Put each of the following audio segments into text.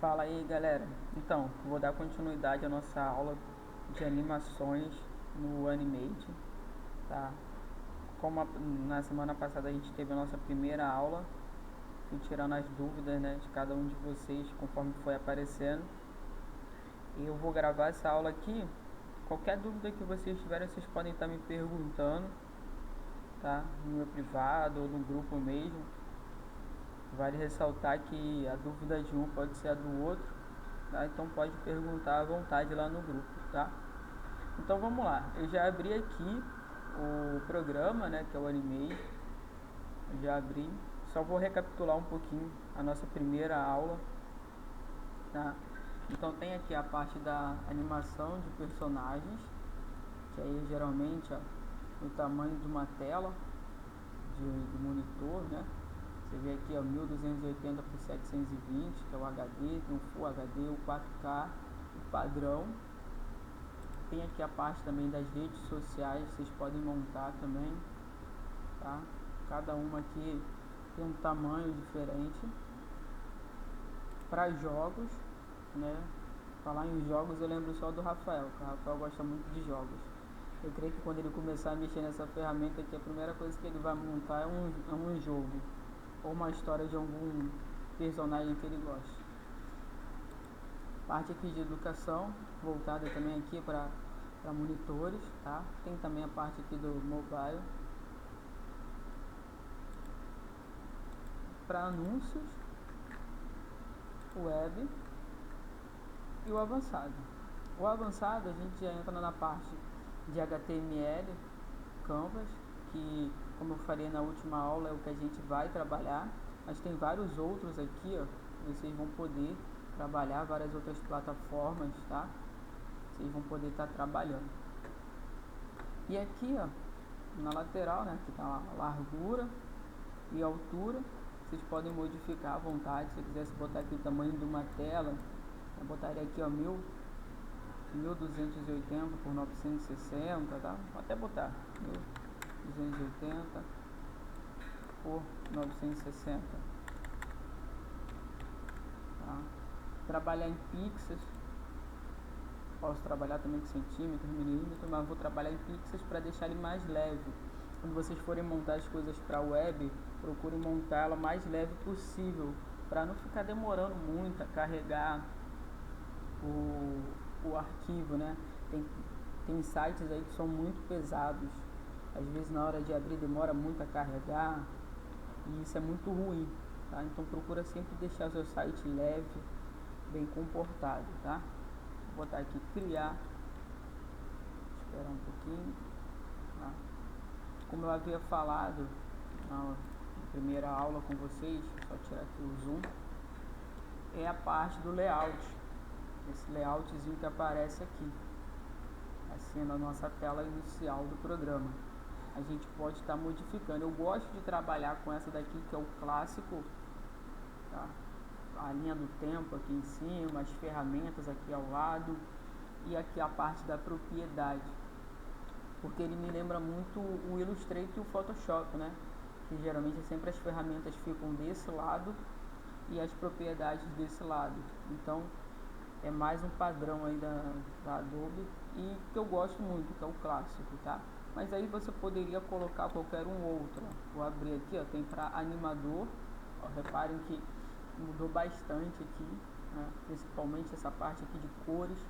Fala aí, galera. Então, vou dar continuidade à nossa aula de animações no Animate, tá? Na semana passada a gente teve a nossa primeira aula, fui tirando as dúvidas, né, de cada um de vocês conforme foi aparecendo. E eu vou gravar essa aula aqui. Qualquer dúvida que vocês tiverem, vocês podem estar me perguntando, tá? No meu privado ou no grupo mesmo. Vale ressaltar que a dúvida de um pode ser a do outro, tá? Então pode perguntar à vontade lá no grupo, tá? Então vamos lá, eu já abri aqui o programa, né, que é o Animate, eu já abri, só vou recapitular um pouquinho a nossa primeira aula, tá? Então tem aqui a parte da animação de personagens, que aí geralmente, ó, o tamanho de uma tela de monitor, né? Você vê aqui, ó, 1280 por 720, que é o HD, tem o Full HD, o 4K, o padrão. Tem aqui a parte também das redes sociais, vocês podem montar também, tá? Cada uma aqui tem um tamanho diferente. Para jogos, né? Falar em jogos eu lembro só do Rafael, que o Rafael gosta muito de jogos. Eu creio que quando ele começar a mexer nessa ferramenta aqui, a primeira coisa que ele vai montar é um jogo, ou uma história de algum personagem que ele gosta. Parte aqui de educação, voltada também aqui para monitores, tá? Tem também a parte aqui do mobile. Para anúncios, web e o avançado. O avançado a gente já entra na parte de HTML, Canvas, que como eu falei na última aula é o que a gente vai trabalhar, mas tem vários outros aqui, ó, vocês vão poder trabalhar, várias outras plataformas, tá? Vocês vão poder estar trabalhando. E aqui, ó, na lateral, né, que tá a largura e altura, vocês podem modificar à vontade. Se quisesse botar aqui o tamanho de uma tela, eu botaria aqui, ó, 1280 por 960, tá? Vou até botar 1280 por 960, tá? Trabalhar em pixels, posso trabalhar também com centímetros, milímetros, mas vou trabalhar em pixels para deixar ele mais leve. Quando vocês forem montar as coisas para a web, procurem montar ela mais leve possível, para não ficar demorando muito a carregar o arquivo, né? Tem sites aí que são muito pesados, às vezes na hora de abrir demora muito a carregar, e isso é muito ruim, tá? Então procura sempre deixar seu site leve, bem comportado, tá? Vou botar aqui criar, esperar um pouquinho, tá? Como eu havia falado na primeira aula com vocês, só tirar aqui o zoom, é a parte do layout, esse layoutzinho que aparece aqui, assim na nossa tela inicial do programa. A gente pode estar modificando. Eu gosto de trabalhar com essa daqui, que é o clássico, tá? A linha do tempo aqui em cima, as ferramentas aqui ao lado e aqui a parte da propriedade, porque ele me lembra muito o Illustrator e o Photoshop, né? Que geralmente sempre as ferramentas ficam desse lado e as propriedades desse lado. Então é mais um padrão aí da Adobe e que eu gosto muito, que é o clássico, tá? Mas aí você poderia colocar qualquer um outro, ó. Vou abrir aqui, ó, tem para animador, ó, reparem que mudou bastante aqui, né? Principalmente essa parte aqui de cores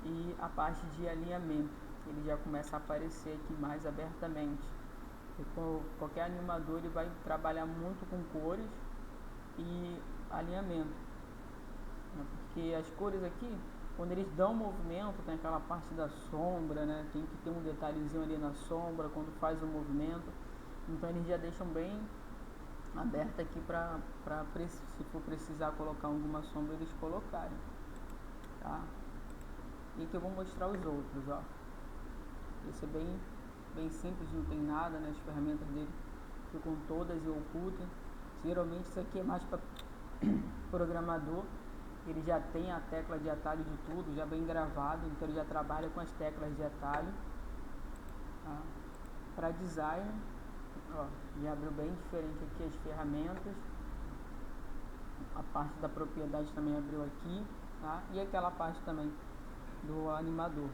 e a parte de alinhamento, ele já começa a aparecer aqui mais abertamente. E qualquer animador ele vai trabalhar muito com cores e alinhamento, né? Porque as cores aqui, quando eles dão movimento, tem aquela parte da sombra, né? Tem que ter um detalhezinho ali na sombra quando faz o movimento, então eles já deixam bem aberto aqui para se for precisar colocar alguma sombra eles colocarem, tá? E aqui eu vou mostrar os outros, ó. Esse é bem simples, não tem nada, né? As ferramentas dele ficam todas e ocultas. Geralmente isso aqui é mais para programador, ele já tem a tecla de atalho de tudo, já bem gravado, então ele já trabalha com as teclas de atalho, tá? Para design, ó, já abriu bem diferente aqui as ferramentas. a parte da propriedade também abriu aqui, tá? E aquela parte também do animador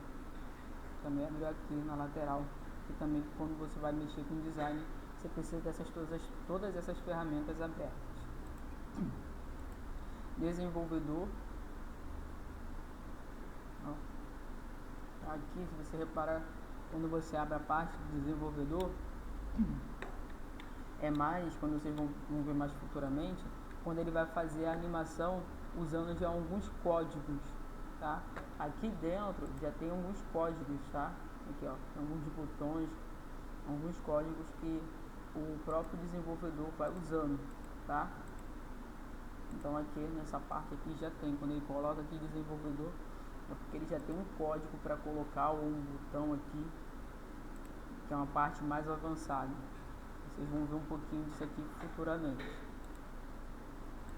também abriu aqui na lateral. E também quando você vai mexer com design, você precisa dessas todas essas ferramentas abertas. Desenvolvedor. Ó. Aqui, se você reparar, quando você abre a parte do desenvolvedor, é mais, quando vocês vão ver mais futuramente, quando ele vai fazer a animação usando já alguns códigos, tá? Aqui dentro já tem alguns códigos, tá? Aqui, ó, tem alguns botões, alguns códigos que o próprio desenvolvedor vai usando, tá? Então aqui nessa parte aqui já tem, quando ele coloca aqui desenvolvedor, é porque ele já tem um código para colocar ou um botão aqui, que é uma parte mais avançada. Vocês vão ver um pouquinho disso aqui futuramente.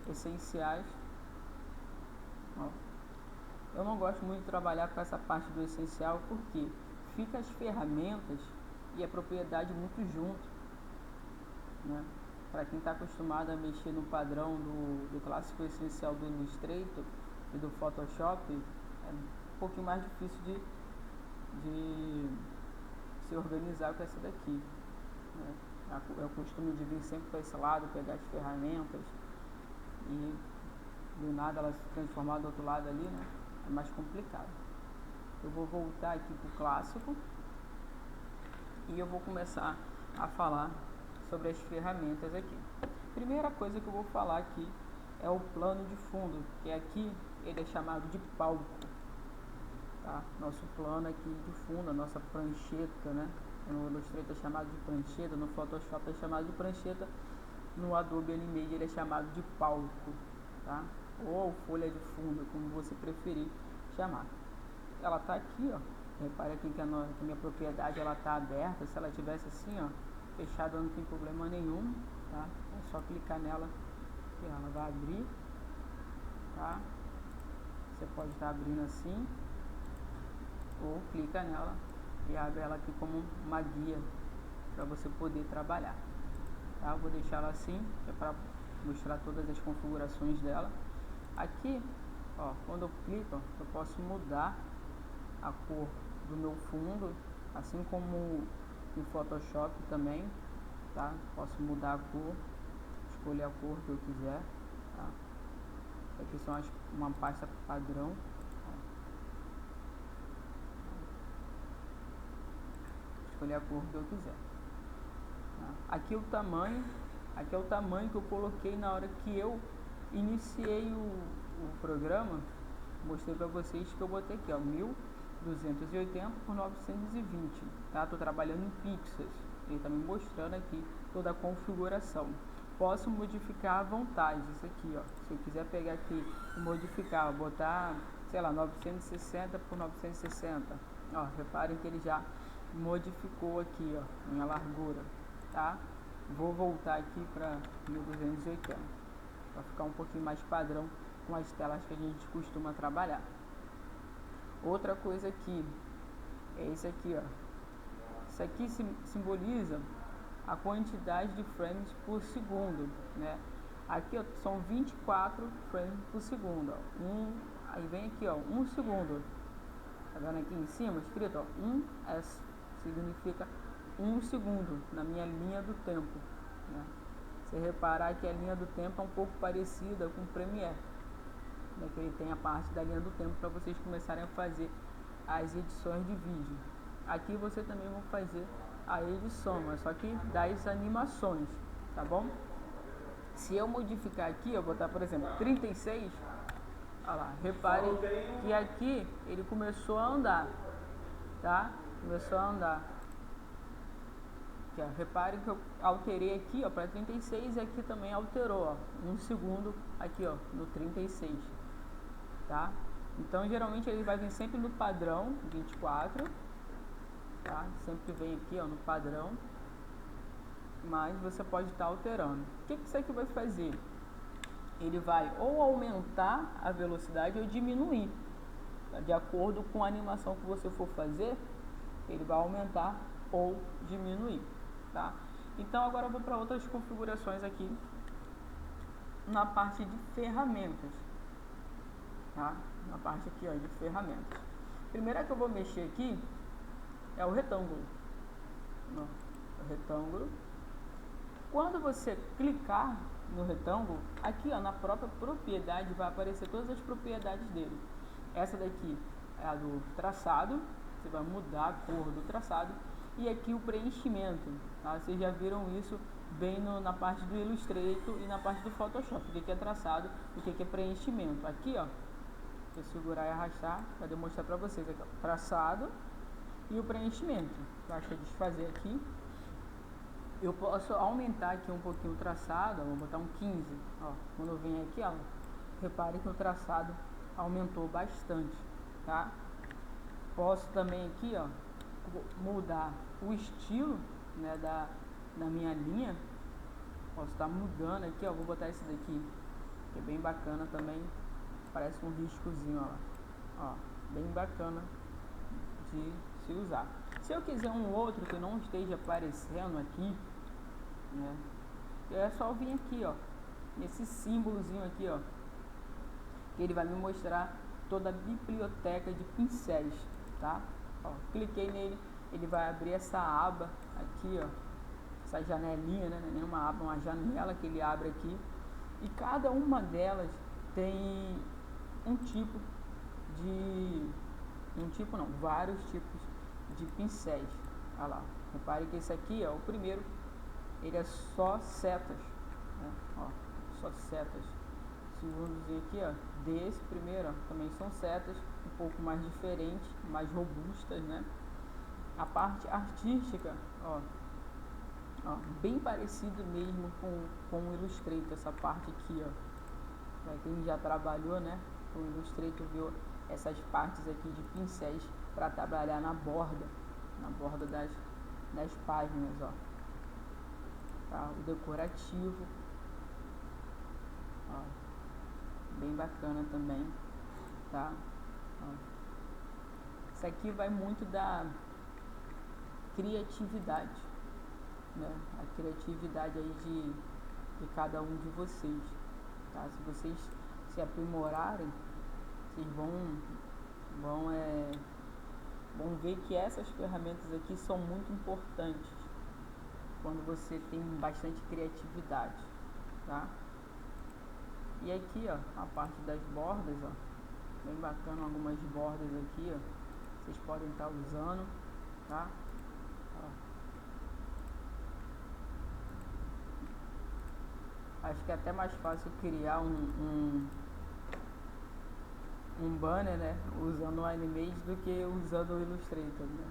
Essenciais. Ó. Eu não gosto muito de trabalhar com essa parte do essencial porque fica as ferramentas e a propriedade muito junto, né? Para quem está acostumado a mexer no padrão do clássico essencial do Illustrator e do Photoshop, é um pouquinho mais difícil de se organizar com essa daqui, né? É o costume de vir sempre para esse lado, pegar as ferramentas e do nada ela se transformar do outro lado ali, né? É mais complicado. Eu vou voltar aqui para o clássico e eu vou começar a falar sobre as ferramentas aqui. Primeira coisa que eu vou falar aqui é o plano de fundo, que aqui ele é chamado de palco, tá? Nosso plano aqui de fundo, a nossa prancheta, né? No Illustrator é chamado de prancheta, no Photoshop é chamado de prancheta, no Adobe Animate ele é chamado de palco, tá? Ou folha de fundo, como você preferir chamar. Ela tá aqui, ó. Repare aqui que a minha propriedade ela tá aberta. Se ela tivesse assim, ó, fechada, não tem problema nenhum, tá? É só clicar nela que ela vai abrir, tá? Você pode estar abrindo assim, ou clica nela e abre ela aqui como uma guia para você poder trabalhar, tá? Eu vou deixar ela assim, que é para mostrar todas as configurações dela. Aqui, ó, quando eu clico, ó, eu posso mudar a cor do meu fundo, assim como no Photoshop também, tá? Posso mudar a cor, escolher a cor que eu quiser, tá? Isso aqui são uma pasta padrão. Escolher a cor que eu quiser. Tá? Aqui é o tamanho que eu coloquei na hora que eu iniciei o programa. Mostrei para vocês que eu botei aqui, ó, 1280 por 920, tá? Tô trabalhando em pixels. Ele tá me mostrando aqui toda a configuração. Posso modificar à vontade isso aqui, ó. Se eu quiser pegar aqui e modificar, botar, sei lá, 960 por 960. Ó, reparem que ele já modificou aqui, ó, minha largura, tá? Vou voltar aqui para 1280 para ficar um pouquinho mais padrão com as telas que a gente costuma trabalhar. Outra coisa aqui é esse aqui, ó. Isso aqui simboliza a quantidade de frames por segundo, né? Aqui, ó, são 24 frames por segundo, ó. Aí vem aqui, ó, 1 segundo. Tá vendo aqui em cima escrito, ó, 1S significa 1 segundo na minha linha do tempo, né? Você reparar que a linha do tempo é um pouco parecida com o Premiere, né? Que ele tem a parte da linha do tempo para vocês começarem a fazer as edições de vídeo. Aqui você também vai fazer a edição, mas só que das animações, tá bom? Se eu modificar aqui, eu botar, por exemplo, 36, olha lá, reparem que aqui ele começou a andar, tá? Começou a andar. Aqui, ó, reparem que eu alterei aqui, ó, para 36 e aqui também alterou, ó, 1 segundo aqui, ó, no 36, tá? Então, geralmente ele vai vir sempre no padrão 24, tá? Sempre vem aqui, ó, no padrão, mas você pode estar alterando. O que isso aqui vai fazer? Ele vai ou aumentar a velocidade ou diminuir, tá? De acordo com a animação que você for fazer, ele vai aumentar ou diminuir, tá? Então agora eu vou para outras configurações aqui na parte de ferramentas, tá? Na parte aqui, ó, de ferramentas. Primeiro que eu vou mexer aqui é o retângulo. Ó, o retângulo. Quando você clicar no retângulo, aqui, ó, na própria propriedade vai aparecer todas as propriedades dele. Essa daqui é a do traçado, você vai mudar a cor do traçado. E aqui o preenchimento, tá? Vocês já viram isso bem na parte do Illustrator e na parte do Photoshop. O que é traçado e o que é preenchimento. Aqui, ó, se eu segurar e arrastar, vai demonstrar para vocês aqui, ó, traçado e o preenchimento. Basta desfazer aqui. Eu posso aumentar aqui um pouquinho o traçado, ó, vou botar um 15. Ó, quando eu venho aqui, ó, repare que o traçado aumentou bastante, tá? Posso também aqui, ó, mudar o estilo, né, da minha linha. Posso estar mudando aqui, ó, vou botar esse daqui, que é bem bacana também, parece um riscozinho, ó, bem bacana de se usar. Se eu quiser um outro que não esteja aparecendo aqui, né, é só vir aqui, ó, esse símbolozinho aqui, ó, que ele vai me mostrar toda a biblioteca de pincéis, tá? Ó, cliquei nele, ele vai abrir essa aba aqui, ó, essa janelinha, né? Não é uma aba, uma janela que ele abre aqui, e cada uma delas tem vários tipos de pincéis. Olha lá, repare que esse aqui, ó, o primeiro, ele é só setas, né? Ó, só setas. Segundozinho aqui, ó, desse primeiro, ó, também são setas um pouco mais diferentes, mais robustas, né? A parte artística, ó, bem parecido mesmo com o Illustrator, essa parte aqui, ó. Pra quem já trabalhou, né, com o Illustrator, viu essas partes aqui de pincéis para trabalhar na borda das páginas, ó. Tá? O decorativo, ó, bem bacana também, tá? Ó. Isso aqui vai muito da criatividade, né? A criatividade aí de cada um de vocês, tá? Se vocês se aprimorarem, vocês vão ver que essas ferramentas aqui são muito importantes quando você tem bastante criatividade, tá? E aqui, ó, a parte das bordas, ó, bem bacana, algumas bordas aqui, ó, vocês podem estar usando, tá? Ó. Acho que é até mais fácil criar um banner, né, usando o Animate do que usando o Illustrator, né?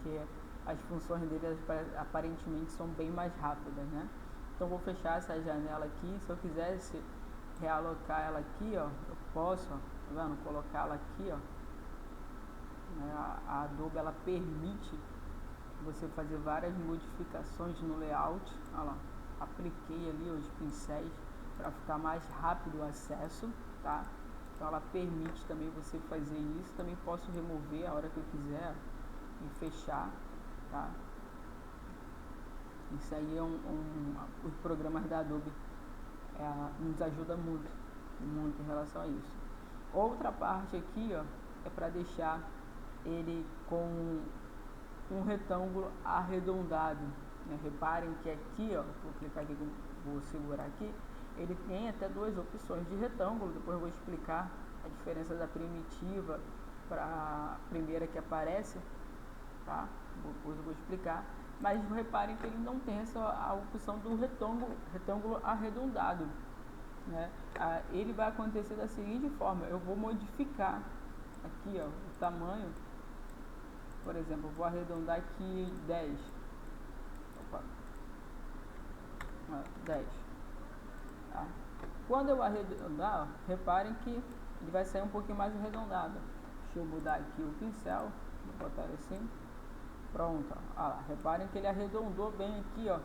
Que as funções dele aparentemente são bem mais rápidas, né? Então vou fechar essa janela aqui. Se eu quisesse realocar ela aqui, ó, eu posso, ó, tá vendo? Colocá-la aqui, ó. Né? A Adobe, ela permite você fazer várias modificações no layout. Olha lá, apliquei ali os pincéis para ficar mais rápido o acesso, tá? Então ela permite também você fazer isso. Também posso remover a hora que eu quiser e fechar, tá? Isso aí os programas da Adobe nos ajuda muito em relação a isso. Outra parte aqui, ó, é para deixar ele com um retângulo arredondado, né? Reparem que aqui, ó, vou clicar aqui, vou segurar aqui, ele tem até duas opções de retângulo. Depois eu vou explicar a diferença da primitiva para a primeira que aparece, tá? Depois eu vou explicar. Mas reparem que ele não tem a opção do retângulo arredondado, né? Ele vai acontecer da seguinte forma: eu vou modificar aqui, ó, o tamanho. Por exemplo, eu vou arredondar aqui 10. Opa. 10. Tá? Quando eu arredondar, ó, reparem que ele vai sair um pouquinho mais arredondado. Deixa eu mudar aqui o pincel, vou botar assim. Pronto, ó. Lá, reparem que ele arredondou bem aqui, ó.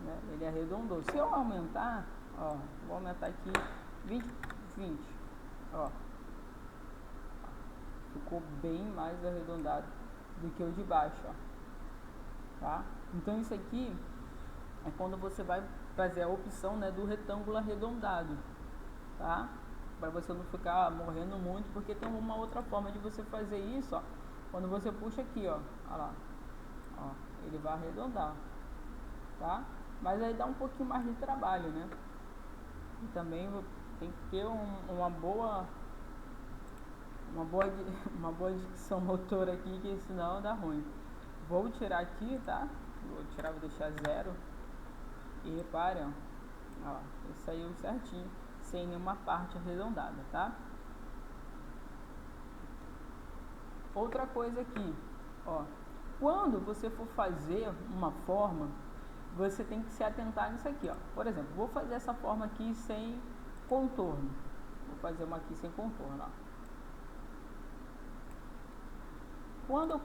Né? Ele arredondou. Se eu aumentar, ó, vou aumentar aqui 20, ó. Ficou bem mais arredondado do que o de baixo, ó. Tá? Então isso aqui é quando você vai fazer a opção, né, do retângulo arredondado, tá? Para você não ficar morrendo muito, porque tem uma outra forma de você fazer isso, ó. Quando você puxa aqui, ó, olha lá, ó, ele vai arredondar, tá? Mas aí dá um pouquinho mais de trabalho, né? E também tem que ter uma boa uma boa dicção motora aqui, que senão dá ruim. Vou tirar aqui, tá? Vou tirar, vou deixar 0. E reparem, ó, ele saiu certinho, sem nenhuma parte arredondada, tá? Outra coisa aqui, ó, quando você for fazer uma forma, você tem que se atentar nisso aqui, ó. Por exemplo, vou fazer essa forma aqui sem contorno. Vou fazer uma aqui sem contorno, ó. Quando eu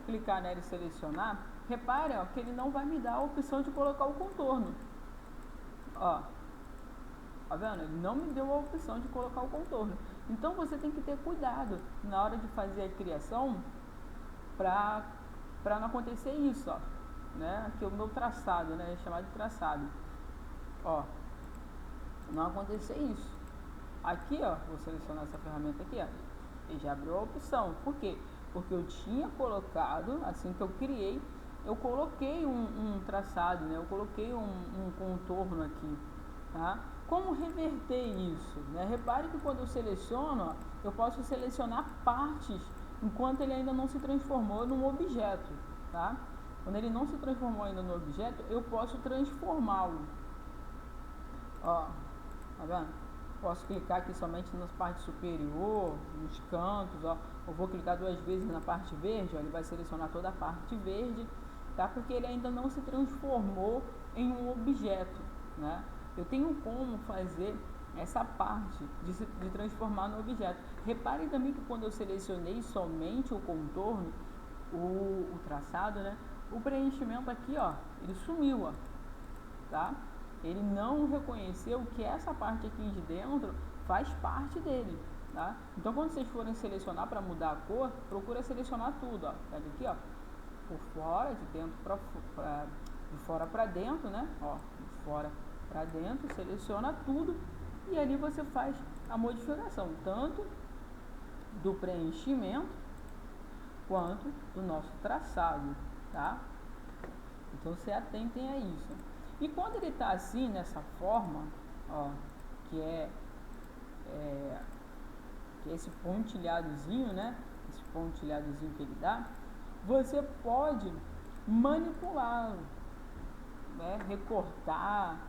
clicar nela e selecionar, repare, ó, que ele não vai me dar a opção de colocar o contorno. Ó, tá vendo? Ele não me deu a opção de colocar o contorno. Então você tem que ter cuidado na hora de fazer a criação para não acontecer isso, ó. Né? Aqui é o meu traçado, né? É chamado de traçado. Ó, não acontecer isso. Aqui, ó, vou selecionar essa ferramenta aqui, ó, e já abriu a opção. Por quê? Porque eu tinha colocado, assim que eu criei, eu coloquei um traçado, né? Eu coloquei um contorno aqui, tá? Como reverter isso, né? Repare que quando eu seleciono, ó, eu posso selecionar partes enquanto ele ainda não se transformou num objeto, tá? Quando ele não se transformou ainda no objeto, eu posso transformá-lo. Ó, tá vendo? Posso clicar aqui somente nas partes superior, nos cantos, ó. Eu vou clicar 2 vezes na parte verde, ó, ele vai selecionar toda a parte verde, tá? Porque ele ainda não se transformou em um objeto, né? Eu tenho como fazer essa parte de transformar no objeto. Repare também que quando eu selecionei somente o contorno, o traçado, né? O preenchimento aqui, ó, ele sumiu, ó, tá? Ele não reconheceu que essa parte aqui de dentro faz parte dele, tá? Então quando vocês forem selecionar para mudar a cor, procura selecionar tudo, ó. Pega aqui, ó, por fora, de dentro de fora para dentro, né? Ó, de fora para dentro, seleciona tudo e ali você faz a modificação, tanto do preenchimento quanto do nosso traçado, tá? Então se atentem a isso. E quando ele está assim, nessa forma, ó, que é esse pontilhadozinho, né? Esse pontilhadozinho que ele dá, você pode manipulá-lo, né? Recortar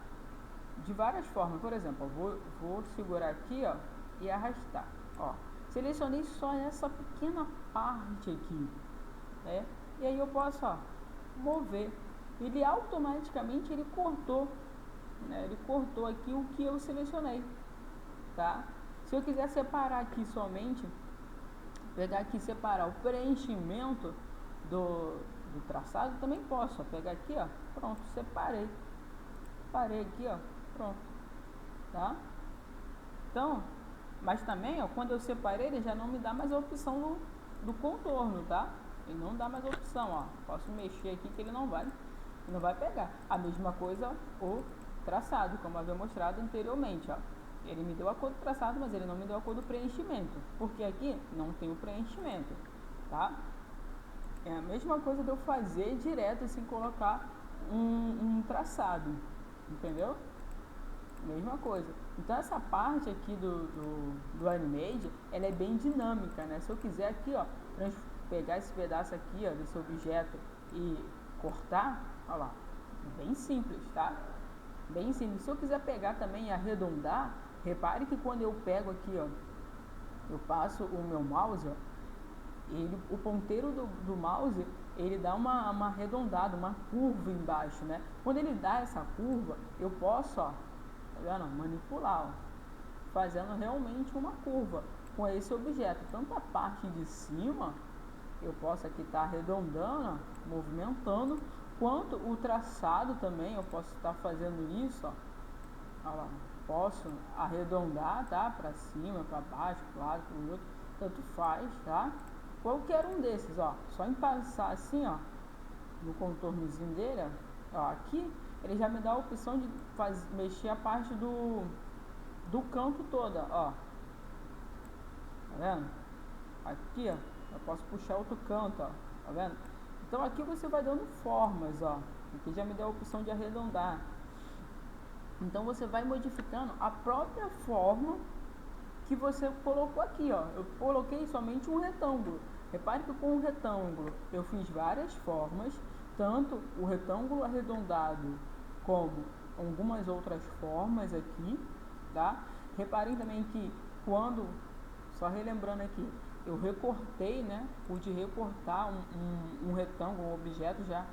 de várias formas. Por exemplo, eu vou segurar aqui, ó, e arrastar, ó. Selecionei só essa pequena parte aqui, né? E aí eu posso, ó, mover. Ele automaticamente ele cortou, né? Ele cortou aqui o que eu selecionei, tá? Se eu quiser separar aqui somente, pegar aqui e separar o preenchimento do traçado, também posso, ó, pegar aqui, ó, pronto, separei. Parei aqui, ó, pronto, tá? Então, mas também, ó, quando eu separei, ele já não me dá mais a opção do contorno, tá? Ele não dá mais a opção, ó. Posso mexer aqui que ele não vai pegar. A mesma coisa o traçado, como eu havia mostrado anteriormente, ó. Ele me deu a cor do traçado, mas ele não me deu a cor do preenchimento, porque aqui não tem o preenchimento, tá? É a mesma coisa de eu fazer direto sem colocar um traçado, entendeu? Mesma coisa. Então essa parte aqui do Animate, ela é bem dinâmica, né? Se eu quiser aqui, ó, pegar esse pedaço aqui, ó, desse objeto e cortar, ó lá, bem simples, tá? Bem simples. Se eu quiser pegar também e arredondar, repare que quando eu pego aqui, ó, eu passo o meu mouse, ó, o ponteiro do mouse, ele dá uma arredondada, uma curva embaixo, né? Quando ele dá essa curva, eu posso, ó, tá vendo? Manipular, ó, fazendo realmente uma curva com esse objeto. Tanto a parte de cima, eu posso aqui estar arredondando, ó, movimentando, quanto o traçado também, eu posso estar fazendo isso, ó. Olha lá, posso arredondar, tá? Para cima, para baixo, para o lado, para o outro, tanto faz, tá? Qualquer um desses, ó, só em passar assim, ó, no contornozinho dele, ó, aqui, ele já me dá a opção de mexer a parte do canto toda, ó. Tá vendo? Aqui, ó, eu posso puxar outro canto, ó. Tá vendo? Então aqui você vai dando formas, ó. Aqui já me deu a opção de arredondar. Então você vai modificando a própria forma que você colocou aqui, ó. Eu coloquei somente um retângulo. Repare que com o retângulo eu fiz várias formas, tanto o retângulo arredondado como algumas outras formas aqui, tá? Reparem também que quando, só relembrando aqui, eu recortei, né? Pude recortar um retângulo, um objeto já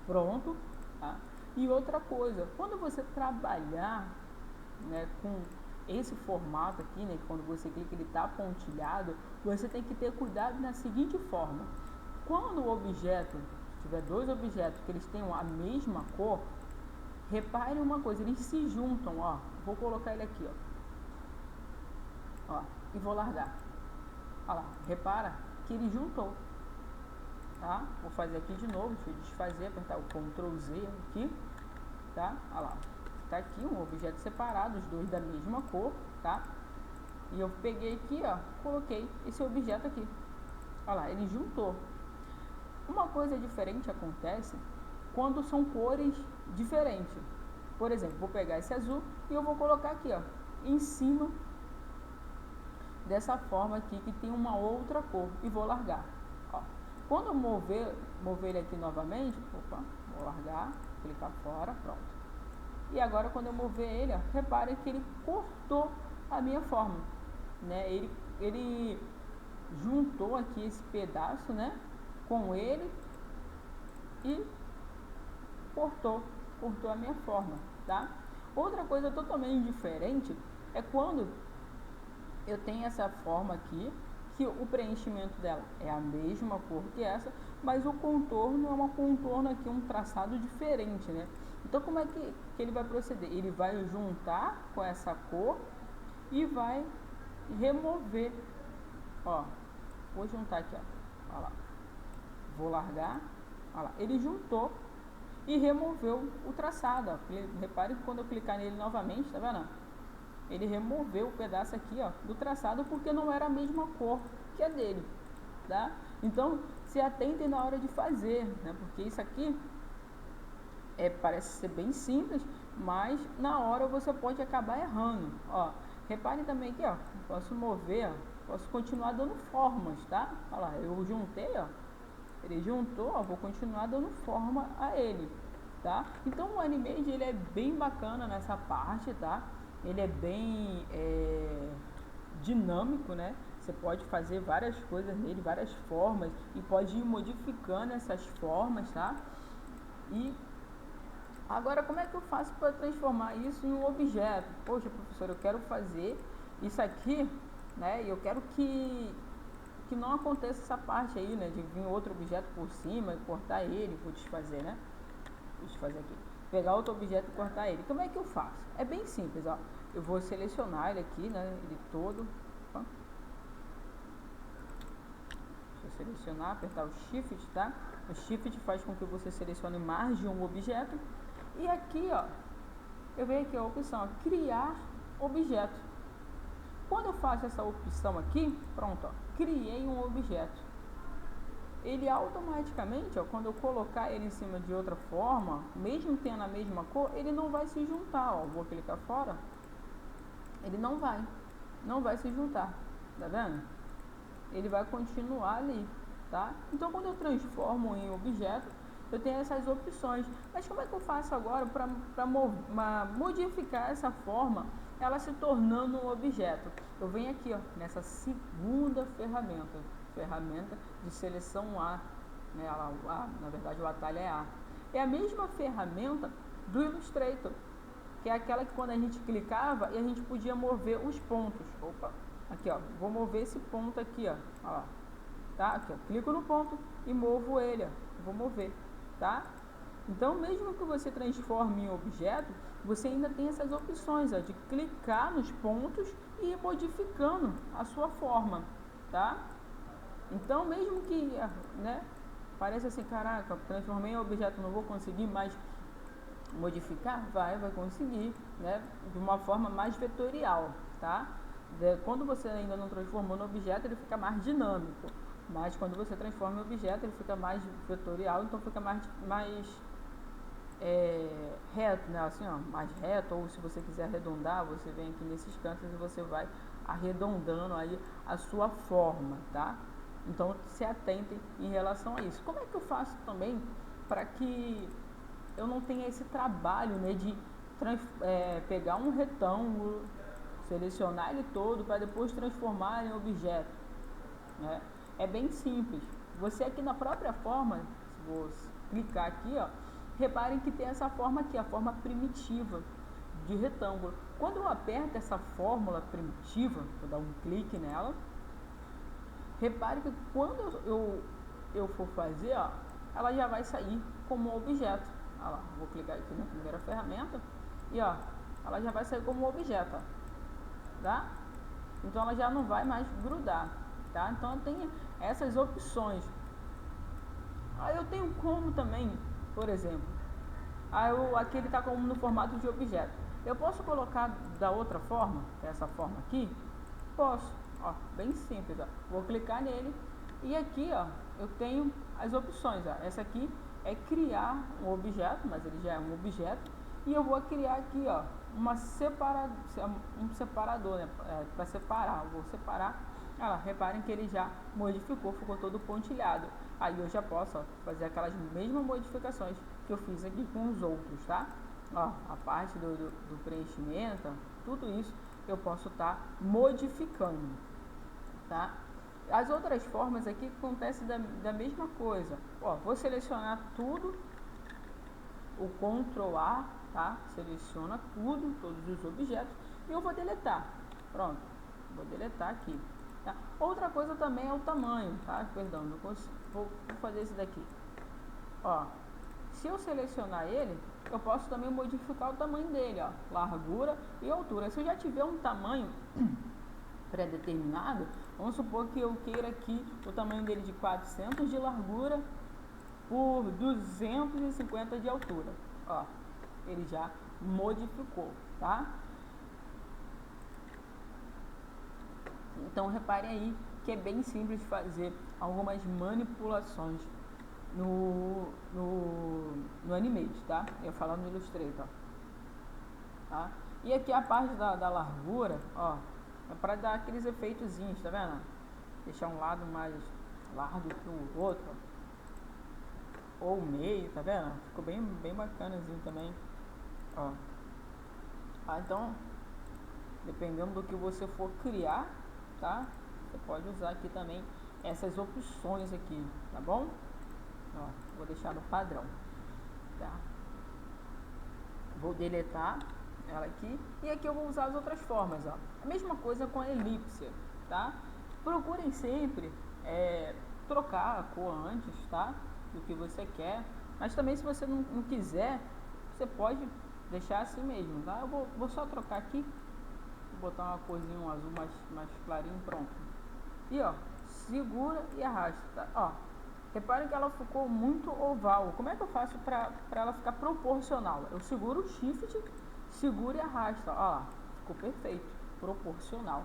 pronto, tá? E outra coisa, quando você trabalhar, né, com esse formato aqui, né, quando você clica ele está pontilhado, você tem que ter cuidado na seguinte forma: quando o objeto, se tiver dois objetos que eles tenham a mesma cor, repare uma coisa, eles se juntam, ó. Vou colocar ele aqui, ó, e vou largar. Olha lá, repara que ele juntou, tá? Vou fazer aqui de novo, deixa eu desfazer, apertar o Ctrl Z aqui, tá? Olha lá. Tá aqui um objeto separado, os dois da mesma cor, tá? E eu peguei aqui, ó, coloquei esse objeto aqui. Olha lá, ele juntou. Uma coisa diferente acontece quando são cores diferentes. Por exemplo, vou pegar esse azul e eu vou colocar aqui, ó, em cima dessa forma aqui que tem uma outra cor e vou largar. Ó. Quando eu mover ele aqui novamente, opa, vou largar, clicar fora, pronto. E agora quando eu mover ele, ó, reparem que ele cortou a minha forma, né? Ele juntou aqui esse pedaço, né, com ele e cortou a minha forma, tá? Outra coisa totalmente diferente é quando eu tenho essa forma aqui, que o preenchimento dela é a mesma cor que essa, mas o contorno é uma contorno aqui, um traçado diferente, né? Então como é que ele vai proceder? Ele vai juntar com essa cor e vai remover, ó, vou juntar aqui, ó, lá, vou largar, ó lá, ele juntou e removeu o traçado, ó. Repare que quando eu clicar nele novamente, tá vendo? Ele removeu o pedaço aqui, ó, do traçado porque não era a mesma cor que a dele, tá? Então se atentem na hora de fazer, né? Porque isso aqui parece ser bem simples, mas na hora você pode acabar errando, ó. Reparem também aqui, ó, posso mover, ó, posso continuar dando formas, tá? Olha lá, eu juntei, ó, ele juntou, ó, vou continuar dando forma a ele, tá? Então o Animage, ele é bem bacana nessa parte, tá? Ele é bem dinâmico, né? Você pode fazer várias coisas nele, várias formas, e pode ir modificando essas formas, tá? E agora, como é que eu faço para transformar isso em um objeto? Poxa, professor, eu quero fazer isso aqui, né? E eu quero que não aconteça essa parte aí, né? De vir outro objeto por cima e cortar ele, vou desfazer, né? Deixa eu fazer aqui. Pegar outro objeto e cortar ele. Como é que eu faço? É bem simples, ó. Eu vou selecionar ele aqui, né? Ele todo. Ó. Deixa eu selecionar, apertar o Shift, tá? O Shift faz com que você selecione mais de um objeto. E aqui, ó, eu venho aqui a opção, ó, criar objeto. Quando eu faço essa opção aqui, pronto, ó, criei um objeto. Ele automaticamente, ó, quando eu colocar ele em cima de outra forma, mesmo tendo a mesma cor, ele não vai se juntar, ó. Vou clicar fora, ele não vai se juntar, tá vendo? Ele vai continuar ali, tá? Então quando eu transformo em objeto, eu tenho essas opções. Mas como é que eu faço agora para modificar essa forma, ela se tornando um objeto? Eu venho aqui, ó, nessa segunda ferramenta de seleção A, né? Na verdade o atalho é A. É a mesma ferramenta do Illustrator, que é aquela que quando a gente clicava e a gente podia mover os pontos. Opa, aqui, ó, vou mover esse ponto aqui, ó, tá? Aqui, ó, clico no ponto e movo ele, ó, vou mover, tá? Então, mesmo que você transforme em objeto, você ainda tem essas opções, ó, de clicar nos pontos e ir modificando a sua forma, tá? Então, mesmo que, né, pareça assim, caraca, transformei em objeto, não vou conseguir mais modificar? Vai conseguir, né? De uma forma mais vetorial, tá? Quando você ainda não transformou no objeto, ele fica mais dinâmico. Mas quando você transforma em objeto, ele fica mais vetorial, então fica mais reto, né? Assim, ó, mais reto. Ou se você quiser arredondar, você vem aqui nesses cantos e você vai arredondando aí a sua forma, tá? Então se atentem em relação a isso. Como é que eu faço também para que eu não tenha esse trabalho, né, de pegar um retângulo, selecionar ele todo para depois transformar em objeto, né? É bem simples. Você aqui na própria forma, se você clicar aqui, ó, reparem que tem essa forma aqui, a forma primitiva de retângulo. Quando eu aperto essa fórmula primitiva, vou dar um clique nela, repare que quando eu for fazer, ó, ela já vai sair como objeto. Olha lá, vou clicar aqui na primeira ferramenta e ó, ela já vai sair como objeto, ó, tá? Então ela já não vai mais grudar, tá? Então eu tenho essas opções. Aí eu tenho como também, por exemplo, aqui ele está como no formato de objeto. Eu posso colocar da outra forma, que é essa forma aqui? Posso, ó, bem simples, ó. Vou clicar nele e aqui, ó, eu tenho as opções, ó. Essa aqui é criar um objeto, mas ele já é um objeto, e eu vou criar aqui, ó, um separador, né, para separar. Eu vou separar. Olha lá, reparem que ele já modificou, ficou todo pontilhado. Aí eu já posso, ó, fazer aquelas mesmas modificações que eu fiz aqui com os outros, tá? Ó, a parte do preenchimento, tudo isso eu posso estar modificando, tá? As outras formas aqui acontecem da mesma coisa. Ó, vou selecionar tudo, o Ctrl A, tá? Seleciona tudo, todos os objetos, e eu vou deletar. Pronto, vou deletar aqui, tá? Outra coisa também é o tamanho, tá? Perdão, vou fazer esse daqui. Ó, se eu selecionar ele, eu posso também modificar o tamanho dele, ó, largura e altura. Se eu já tiver um tamanho pré-determinado, vamos supor que eu queira aqui o tamanho dele de 400 de largura por 250 de altura. Ó, ele já modificou, tá? Então reparem aí que é bem simples de fazer algumas manipulações no Animate, tá? Eu falo no Illustrator, tá? E aqui a parte da largura, ó, é para dar aqueles efeitozinhos, tá vendo? Deixar um lado mais largo que o outro, ou o meio, tá vendo? Ficou bem bacanazinho também, ó. Então, dependendo do que você for criar, tá? Você pode usar aqui também essas opções aqui, tá bom? Ó, vou deixar no padrão, tá? Vou deletar ela aqui e aqui eu vou usar as outras formas, ó. A mesma coisa com a elipse, tá? Procurem sempre trocar a cor antes, tá? Do que você quer, mas também se você não quiser, você pode deixar assim mesmo, tá? Eu vou só trocar aqui, vou botar uma corzinha, um azul mais clarinho, pronto. E ó, segura e arrasta, tá? Ó, reparem que ela ficou muito oval. Como é que eu faço para ela ficar proporcional? Eu seguro o Shift, seguro e arrasta. Ó lá, ficou perfeito, proporcional,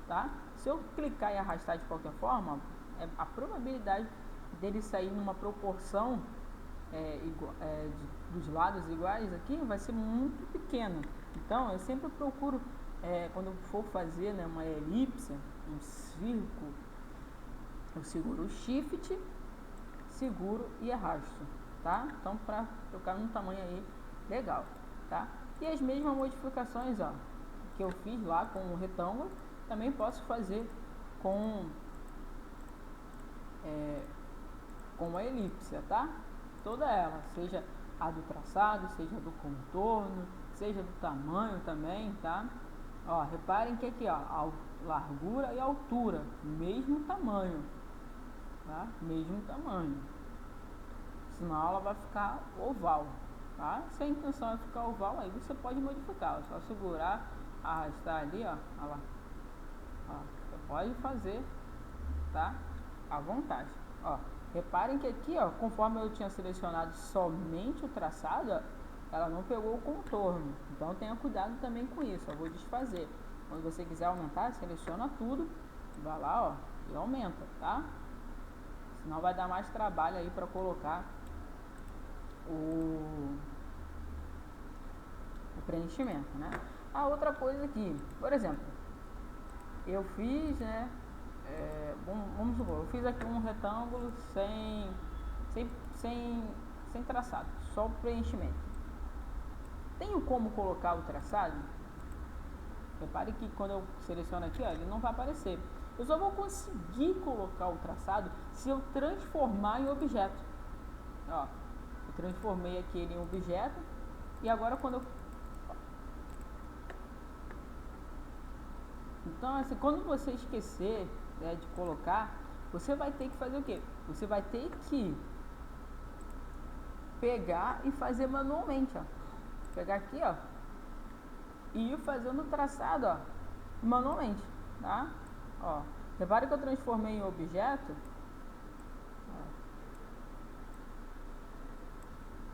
tá? Se eu clicar e arrastar de qualquer forma, a probabilidade dele sair numa proporção dos lados iguais aqui vai ser muito pequena. Então eu sempre procuro, quando eu for fazer, né, uma elipse, um círculo, eu seguro o Shift, seguro e arrasto, tá? Então para ficar num tamanho aí legal, tá? E as mesmas modificações, ó, que eu fiz lá com o retângulo, também posso fazer com a elipse, tá? Toda ela, seja a do traçado, seja do contorno, seja do tamanho também, tá? Ó, reparem que aqui, ó, a largura e a altura, mesmo tamanho, tá? Mesmo tamanho. Senão ela vai ficar oval, tá? Se a intenção é ficar oval, aí você pode modificar, é só segurar, arrastar ali, ó, ó lá. Ó, você pode fazer, tá? À vontade, ó. Reparem que aqui, ó, conforme eu tinha selecionado somente o traçado, ó, ela não pegou o contorno. Então tenha cuidado também com isso. Eu vou desfazer. Quando você quiser aumentar, seleciona tudo, vai lá, ó, e aumenta, tá? Senão vai dar mais trabalho aí para colocar o preenchimento, né? A outra coisa aqui, por exemplo, eu fiz, né? Vamos supor, eu fiz aqui um retângulo sem traçado, só o preenchimento. Tenho como colocar o traçado? Repare que quando eu seleciono aqui, ó, ele não vai aparecer. Eu só vou conseguir colocar o traçado se eu transformar em objeto. Ó, eu transformei aqui ele em objeto e agora quando eu... Então, assim, quando você esquecer, né, de colocar, você vai ter que fazer o quê? Você vai ter que pegar e fazer manualmente, ó. Pegar aqui, ó, e ir fazendo o traçado, ó, manualmente, tá? Ó, repare que eu transformei em objeto.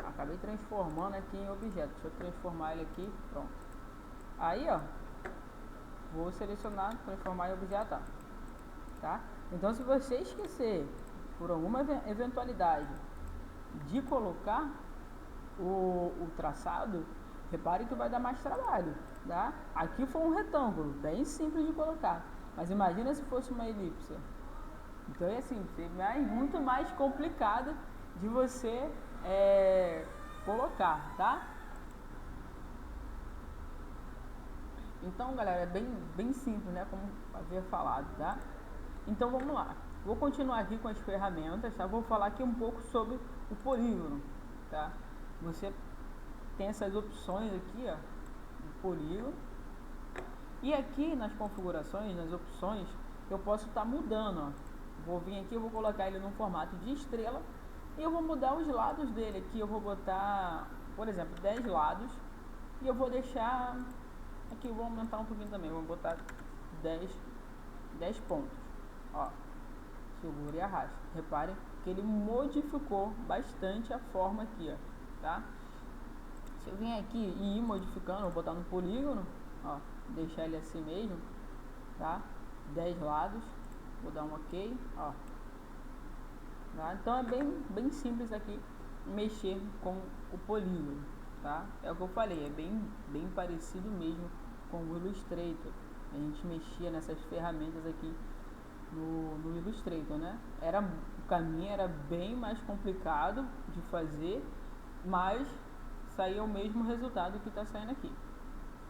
Ó, acabei transformando aqui em objeto. Deixa eu transformar ele aqui, pronto. Aí, ó, vou selecionar, transformar em objeto, ó, tá? Então, se você esquecer, por alguma eventualidade, de colocar o traçado, repare que vai dar mais trabalho, tá? Aqui foi um retângulo, bem simples de colocar, mas imagina se fosse uma elipse. Então é assim, muito mais complicado de você colocar, tá? Então, galera, é bem simples, né? Como havia falado, tá? Então vamos lá. Vou continuar aqui com as ferramentas, tá? Vou falar aqui um pouco sobre o polígono, tá? Você tem essas opções aqui, ó, do polígono. E aqui nas configurações, nas opções, eu posso estar mudando, ó. Vou vir aqui, eu vou colocar ele no formato de estrela e eu vou mudar os lados dele aqui. Eu vou botar, por exemplo, 10 lados e eu vou deixar aqui, eu vou aumentar um pouquinho também, vou botar 10 pontos, ó. Segura e arrasta. Reparem que ele modificou bastante a forma aqui, ó, tá? Se eu vim aqui e ir modificando, vou botar no polígono, ó, deixar ele assim mesmo, tá? 10 lados, vou dar um ok, ó. Tá? Então é bem simples aqui mexer com o polígono, tá? É o que eu falei, é bem parecido mesmo com o Illustrator. A gente mexia nessas ferramentas aqui no Illustrator, né? O caminho era bem mais complicado de fazer, mas saía o mesmo resultado que está saindo aqui,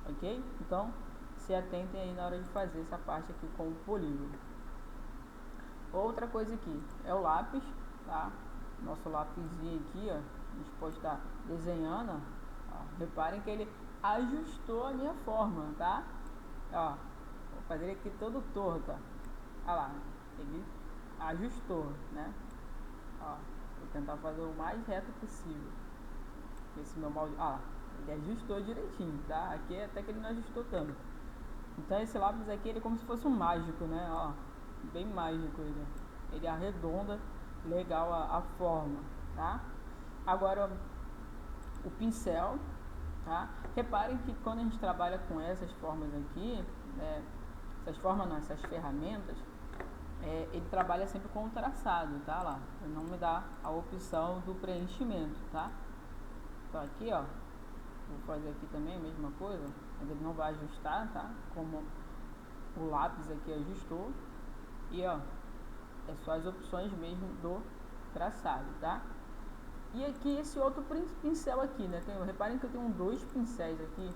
ok? Então se atentem aí na hora de fazer essa parte aqui com o polígono. Outra coisa aqui é o lápis, tá? Nosso lápisinho aqui, ó, a gente pode estar desenhando, ó. Reparem que ele ajustou a minha forma, tá? Ó, vou fazer ele aqui todo torto, ó. Olha lá, ele ajustou, né? Ó, vou tentar fazer o mais reto possível. Esse meu molde, ó, ele ajustou direitinho, tá? Aqui até que ele não ajustou tanto. Então esse lápis aqui, ele é como se fosse um mágico, né? Ó, bem mágico ele. Ele arredonda legal a forma, tá? Agora o pincel, tá? Reparem que quando a gente trabalha com essas formas aqui, essas formas não, essas ferramentas, ele trabalha sempre com o traçado, tá? Lá, ele não me dá a opção do preenchimento, tá? Então aqui, ó, vou fazer aqui também a mesma coisa, mas ele não vai ajustar, tá? Como o lápis aqui ajustou. E ó, é só as opções mesmo do traçado, tá? E aqui esse outro pincel aqui, né? Reparem que eu tenho 2 pincéis aqui.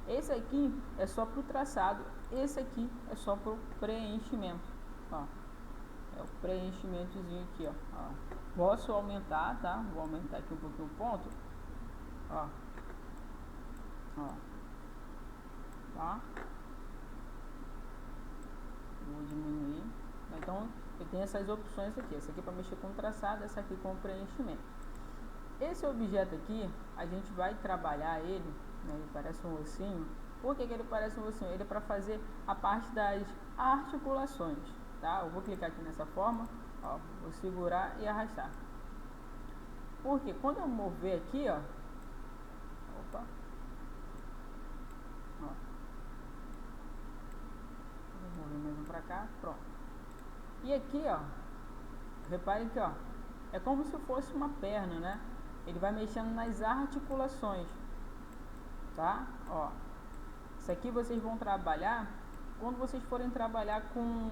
Esse aqui é só para o traçado, esse aqui é só para o preenchimento, ó. É o preenchimentozinho aqui, ó. Posso aumentar, tá? Vou aumentar aqui um pouquinho o ponto, ó. Tá? Vou diminuir. Então eu tenho essas opções aqui. Essa aqui para mexer com traçado, essa aqui com preenchimento. Esse objeto aqui, a gente vai trabalhar ele, né? Ele parece um ossinho. Por que ele parece um ossinho? Ele é para fazer a parte das articulações, tá? Eu vou clicar aqui nessa forma, ó, vou segurar e arrastar. Porque quando eu mover aqui, ó, Opa. Ó. Vou mover mais um pra cá, pronto. E aqui, ó, repare que, ó, é como se fosse uma perna, né? Ele vai mexendo nas articulações, tá? Ó, isso aqui vocês vão trabalhar quando vocês forem trabalhar com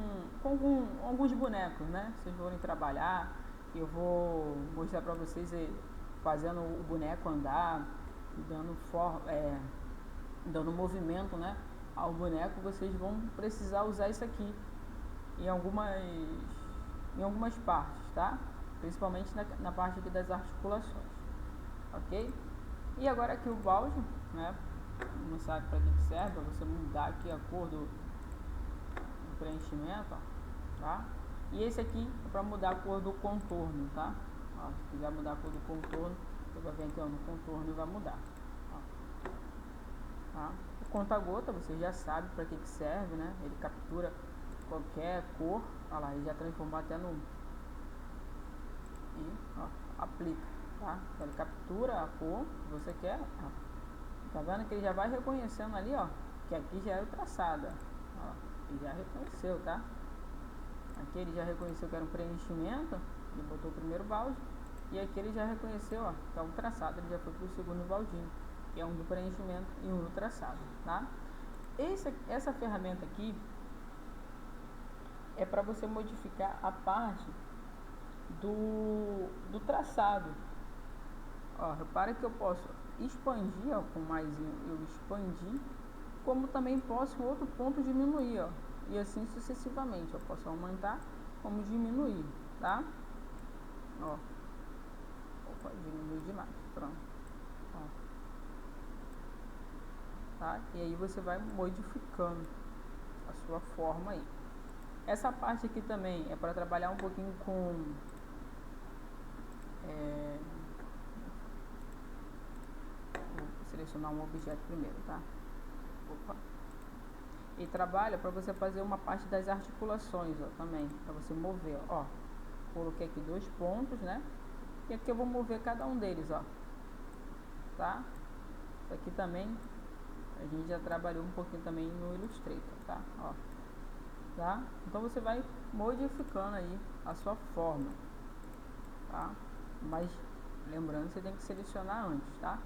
alguns bonecos, né? Vocês forem trabalhar, eu vou mostrar pra vocês fazendo o boneco andar, dando movimento, né, ao boneco. Vocês vão precisar usar isso aqui em algumas partes, tá? Principalmente na parte aqui das articulações, ok? E agora aqui o balde, né, não sabe para que serve, para você mudar aqui a cor do preenchimento, ó, tá? E esse aqui é para mudar a cor do contorno, tá? Ó, se quiser mudar a cor do contorno, você vai vir aqui, ó, no contorno e vai mudar, ó, tá? O conta-gota você já sabe para que serve, né? Ele captura qualquer cor, olha lá, ele já transformou até no e ó, aplica, tá? Então, ele captura a cor que você quer, ó. Tá vendo que ele já vai reconhecendo ali, ó, que aqui já é o traçado, ó. Ele já reconheceu, tá? Aqui ele já reconheceu que era um preenchimento, ele botou o primeiro balde. E aqui ele já reconheceu, ó, que é um traçado, ele já foi pro segundo baldinho, que é um do preenchimento e um do traçado, tá? Essa ferramenta aqui é para você modificar a parte do traçado. Ó, repara que eu posso expandir, ó, com mais eu expandi, como também posso em outro ponto diminuir, ó, e assim sucessivamente. Eu posso aumentar como diminuir, tá? Ó, opa, diminui demais, pronto, ó, tá? E aí você vai modificando a sua forma aí. Essa parte aqui também é para trabalhar um pouquinho com vou selecionar um objeto primeiro, tá? Opa. E trabalha para você fazer uma parte das articulações, ó, também, para você mover, ó. Coloquei aqui 2 pontos, né? E aqui eu vou mover cada um deles, ó, tá? Isso aqui também a gente já trabalhou um pouquinho também no Illustrator, tá? Ó, tá? Então você vai modificando aí a sua forma, tá? Mas lembrando, você tem que selecionar antes, tá?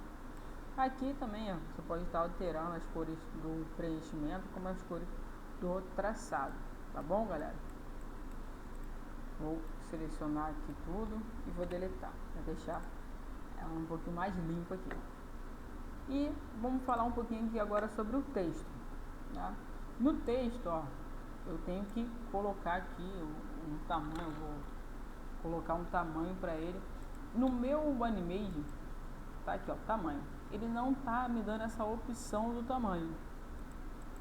Aqui também, ó, você pode estar alterando as cores do preenchimento como as cores do traçado, tá bom, galera? Vou selecionar aqui tudo e vou deletar, para deixar ela um pouquinho mais limpa aqui. E vamos falar um pouquinho aqui agora sobre o texto, tá? No texto, ó, eu tenho que colocar aqui um tamanho, vou colocar um tamanho para ele. No meu Animage, tá aqui, ó, tamanho. Ele não tá me dando essa opção do tamanho,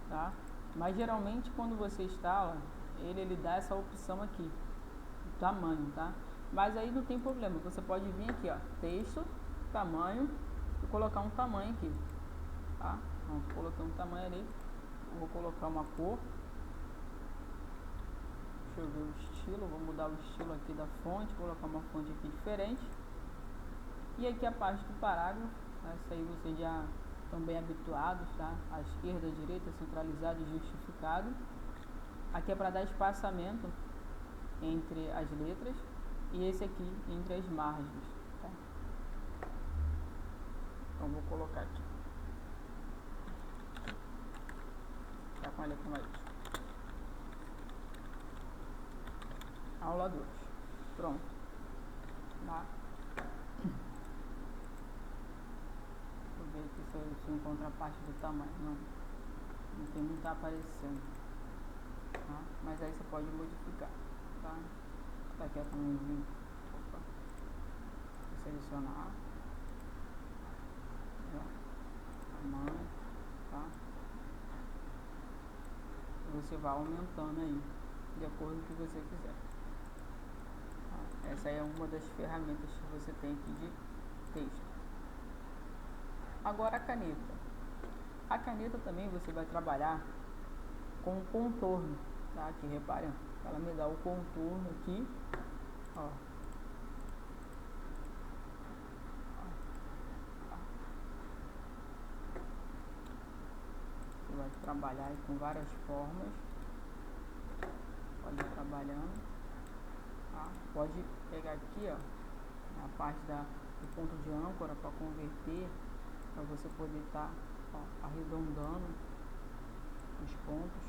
tá? Mas geralmente quando você instala, ele dá essa opção aqui, o tamanho, tá? Mas aí não tem problema, você pode vir aqui, ó, texto, tamanho, e colocar um tamanho aqui, tá? Então, coloquei um tamanho ali, vou colocar uma cor. Deixa eu ver o estilo, vou mudar o estilo aqui da fonte, colocar uma fonte aqui diferente. E aqui a parte do parágrafo, né, isso aí vocês já estão bem habituados, tá? À esquerda, à direita, centralizado e justificado. Aqui é para dar espaçamento entre as letras e esse aqui entre as margens, tá? Então vou colocar aqui. Tá com a letra maiúscula. Aula 2. Pronto. Tá? Deixa eu ver aqui se eu encontro a parte do tamanho. Não tá aparecendo. Tá? Mas aí você pode modificar. Tá? Tá aqui a tamanhozinho. Opa. Vou selecionar. Tamanho. Tá? E você vai aumentando aí, de acordo com o que você quiser. Essa é uma das ferramentas que você tem aqui de texto. Agora a caneta. A caneta também você vai trabalhar com o contorno, tá? Aqui, reparem, ela me dá o contorno aqui, ó. vai trabalhar aí com várias formas. Pode ir trabalhando, tá? Pode pegar aqui, ó, a parte do ponto de âncora para converter, para você poder estar arredondando os pontos,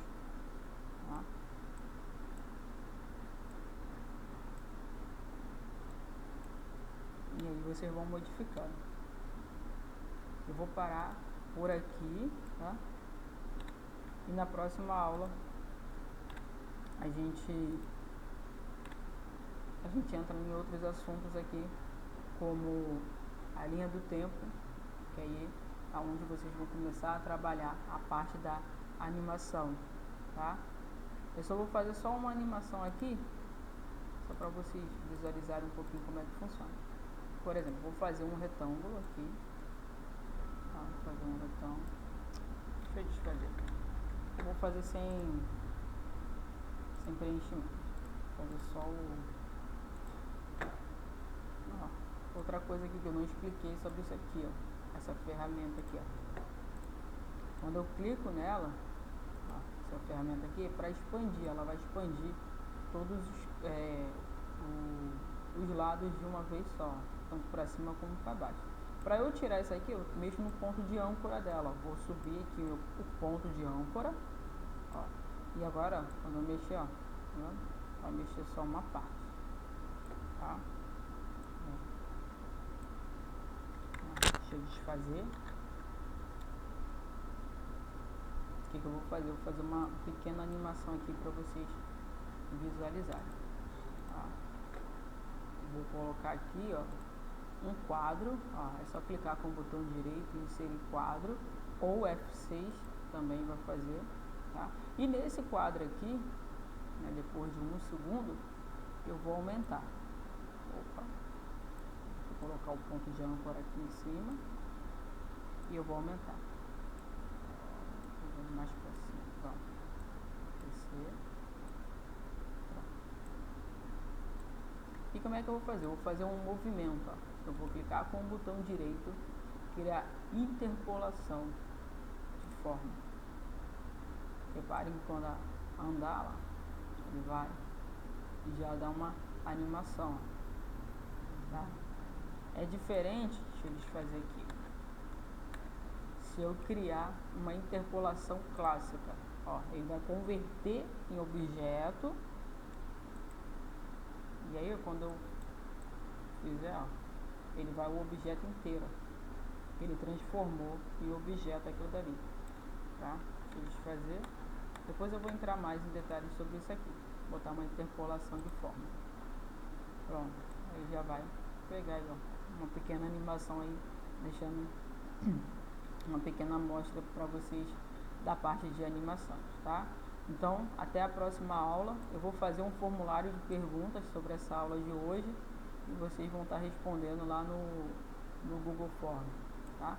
tá? E aí vocês vão modificando. Eu vou parar por aqui, tá? E na próxima aula a gente entra em outros assuntos aqui, como a linha do tempo, que aí é onde vocês vão começar a trabalhar a parte da animação, tá? Eu só vou fazer só uma animação aqui, só para vocês visualizarem um pouquinho como é que funciona. Por exemplo, vou fazer um retângulo aqui, tá? Vou fazer um retângulo, deixa eu desfazer, eu vou fazer sem preenchimento, vou fazer só o... outra coisa aqui que eu não expliquei sobre isso aqui, ó, essa ferramenta aqui, ó. Quando eu clico nela, ó, essa ferramenta aqui, para expandir, ela vai expandir todos os lados de uma vez só, tanto para cima como para baixo. Para eu tirar isso aqui, eu mexo no ponto de âncora dela, ó. Vou subir aqui o ponto de âncora, ó, e agora, ó, quando eu mexer, ó, vai mexer só uma parte, tá? Deixa eu desfazer. O que eu vou fazer? Eu vou fazer uma pequena animação aqui para vocês visualizarem, tá? Vou colocar aqui, ó, um quadro, ó, é só clicar com o botão direito e inserir quadro, ou F6 também vai fazer, tá? E nesse quadro aqui, né, depois de 1 segundo, eu vou aumentar. Opa. Vou colocar o ponto de âncora aqui em cima e eu vou aumentar. Vou mais para cima, pronto. Descer. Pronto. E como é que eu vou fazer? Eu vou fazer um movimento, ó. Eu vou clicar com o botão direito, criar interpolação de forma. Reparem que quando andar lá, ele vai e já dá uma animação, tá? É diferente, deixa eu fazer aqui, se eu criar uma interpolação clássica, ó, ele vai converter em objeto, e aí quando eu fizer, ó, ele vai o objeto inteiro, ele transformou em objeto aquilo dali, tá? Deixa eu desfazer, depois eu vou entrar mais em detalhes sobre isso aqui, botar uma interpolação de forma, pronto, aí já vai pegar aí, ó, uma pequena animação aí, deixando uma pequena amostra para vocês da parte de animações, tá? Então, até a próxima aula. Eu vou fazer um formulário de perguntas sobre essa aula de hoje e vocês vão estar respondendo lá no Google Forms, tá?